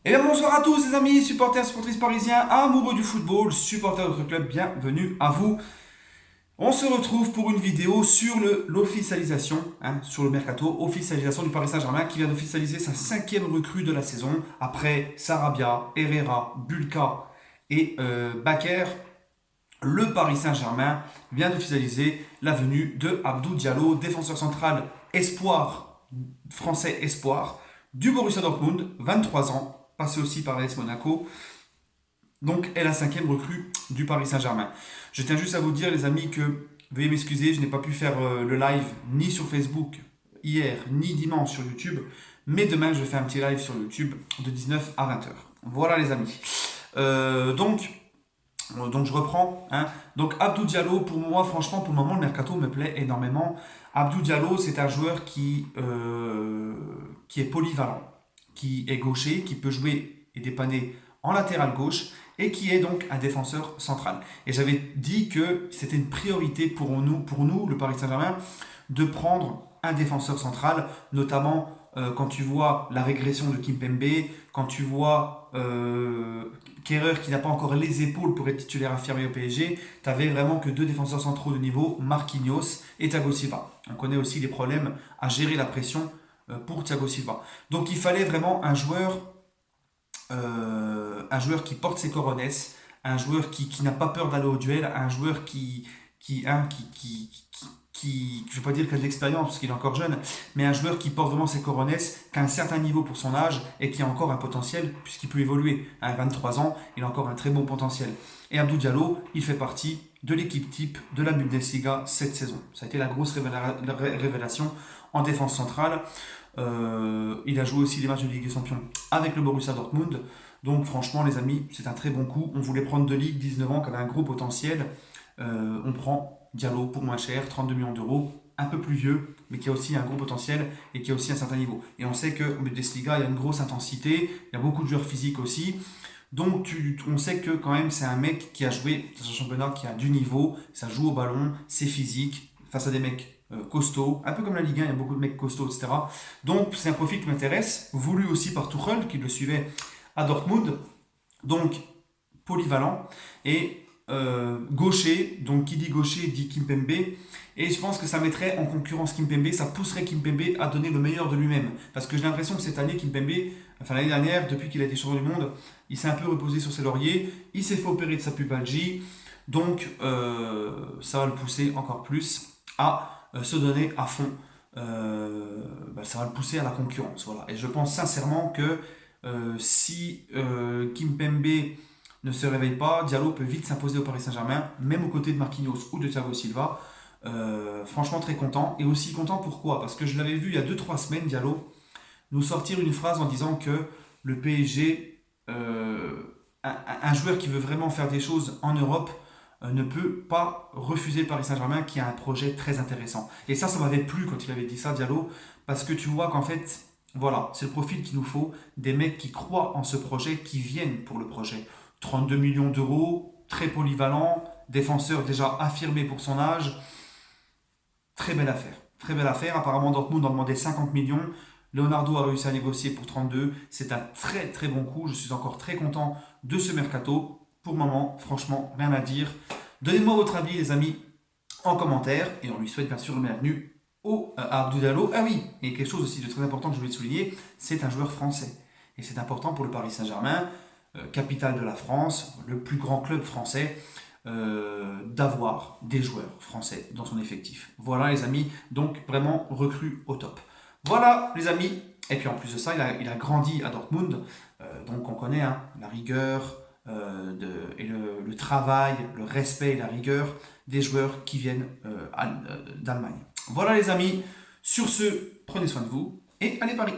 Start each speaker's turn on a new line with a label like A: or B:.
A: Et bien bonsoir à tous les amis, supporters, supportrices parisiens, amoureux du football, supporters de notre club, bienvenue à vous. On se retrouve pour une vidéo sur l'officialisation, sur le mercato, officialisation du Paris Saint-Germain qui vient d'officialiser sa cinquième recrue de la saison après Sarabia, Herrera, Bulka et Bakker. Le Paris Saint-Germain vient d'officialiser la venue de Abdou Diallo, défenseur central espoir, français espoir, du Borussia Dortmund, 23 ans, passé aussi par l'AS Monaco, donc est la cinquième recrue du Paris Saint-Germain. Je tiens juste à vous dire les amis que, veuillez m'excuser, je n'ai pas pu faire le live ni sur Facebook hier, ni dimanche sur YouTube, mais demain je fais un petit live sur YouTube de 19 à 20 heures. Voilà les amis. Donc je reprends. Donc Abdou Diallo, pour moi, franchement, pour le moment, le mercato me plaît énormément. Abdou Diallo, c'est un joueur qui est polyvalent, qui est gaucher, qui peut jouer et dépanner en latéral gauche et qui est donc un défenseur central. Et j'avais dit que c'était une priorité pour nous, le Paris Saint-Germain, de prendre un défenseur central, notamment quand tu vois la régression de Kimpembe, quand tu vois Kerrer qui n'a pas encore les épaules pour être titulaire affirmé au PSG, tu avais vraiment que deux défenseurs centraux de niveau, Marquinhos et Thiago Silva. On connaît aussi les problèmes à gérer la pression pour Thiago Silva. Donc il fallait vraiment un joueur qui porte ses cojones, un joueur qui n'a pas peur d'aller au duel, un joueur je ne vais pas dire qu'il a de l'expérience parce qu'il est encore jeune, mais un joueur qui porte vraiment ses cojones, qui a un certain niveau pour son âge et qui a encore un potentiel puisqu'il peut évoluer. À 23 ans, il a encore un très bon potentiel. Et Abdou Diallo, il fait partie de l'équipe type de la Bundesliga cette saison. Ça a été la grosse révélation en défense centrale. Il a joué aussi les matchs de Ligue des Champions avec le Borussia Dortmund. Donc franchement les amis, c'est un très bon coup. On voulait prendre de Ligue, 19 ans, qui avait un gros potentiel. On prend Diallo pour moins cher, 32 millions d'euros, un peu plus vieux, mais qui a aussi un gros potentiel et qui a aussi un certain niveau. Et on sait qu'au Bundesliga, il y a une grosse intensité, il y a beaucoup de joueurs physiques aussi. Donc on sait que quand même c'est un mec qui a joué dans un championnat qui a du niveau, ça joue au ballon, c'est physique, face à des mecs costauds, un peu comme la Ligue 1, il y a beaucoup de mecs costauds, etc. Donc c'est un profil qui m'intéresse, voulu aussi par Tuchel, qui le suivait à Dortmund, donc polyvalent, et gaucher, donc qui dit gaucher dit Kimpembe, et je pense que ça mettrait en concurrence Kimpembe, ça pousserait Kimpembe à donner le meilleur de lui-même, parce que j'ai l'impression que cette année, Kimpembe, enfin l'année dernière, depuis qu'il a été champion du monde, il s'est un peu reposé sur ses lauriers, il s'est fait opérer de sa pubalgie, donc ça va le pousser encore plus à se donner à fond. Ça va le pousser à la concurrence. Voilà. Et je pense sincèrement que si Kimpembe ne se réveille pas, Diallo peut vite s'imposer au Paris Saint-Germain, même aux côtés de Marquinhos ou de Thiago Silva. Franchement très content. Et aussi content pourquoi? Parce que je l'avais vu il y a 2 3 semaines, Diallo, nous sortir une phrase en disant que le PSG, un joueur qui veut vraiment faire des choses en Europe, ne peut pas refuser le Paris Saint-Germain qui a un projet très intéressant. Et ça m'avait plu quand il avait dit ça, Diallo, parce que tu vois qu'en fait, voilà, c'est le profil qu'il nous faut, des mecs qui croient en ce projet, qui viennent pour le projet. 32 millions d'euros, très polyvalent, défenseur déjà affirmé pour son âge, très belle affaire. Très belle affaire. Apparemment, Dortmund en demandait 50 millions. Leonardo a réussi à négocier pour 32. C'est un très très bon coup. Je suis encore très content de ce mercato. Pour le moment, franchement, rien à dire. Donnez-moi votre avis, les amis, en commentaire. Et on lui souhaite bien sûr le bienvenu à Abdou Diallo. Ah oui, et quelque chose aussi de très important que je voulais souligner, c'est un joueur français. Et c'est important pour le Paris Saint-Germain, capitale de la France, le plus grand club français, d'avoir des joueurs français dans son effectif. Voilà les amis, donc vraiment recrue au top. Voilà les amis, et puis en plus de ça, il a grandi à Dortmund, donc on connaît la rigueur et le travail, le respect et la rigueur des joueurs qui viennent d'Allemagne. Voilà les amis, sur ce, prenez soin de vous et allez Paris.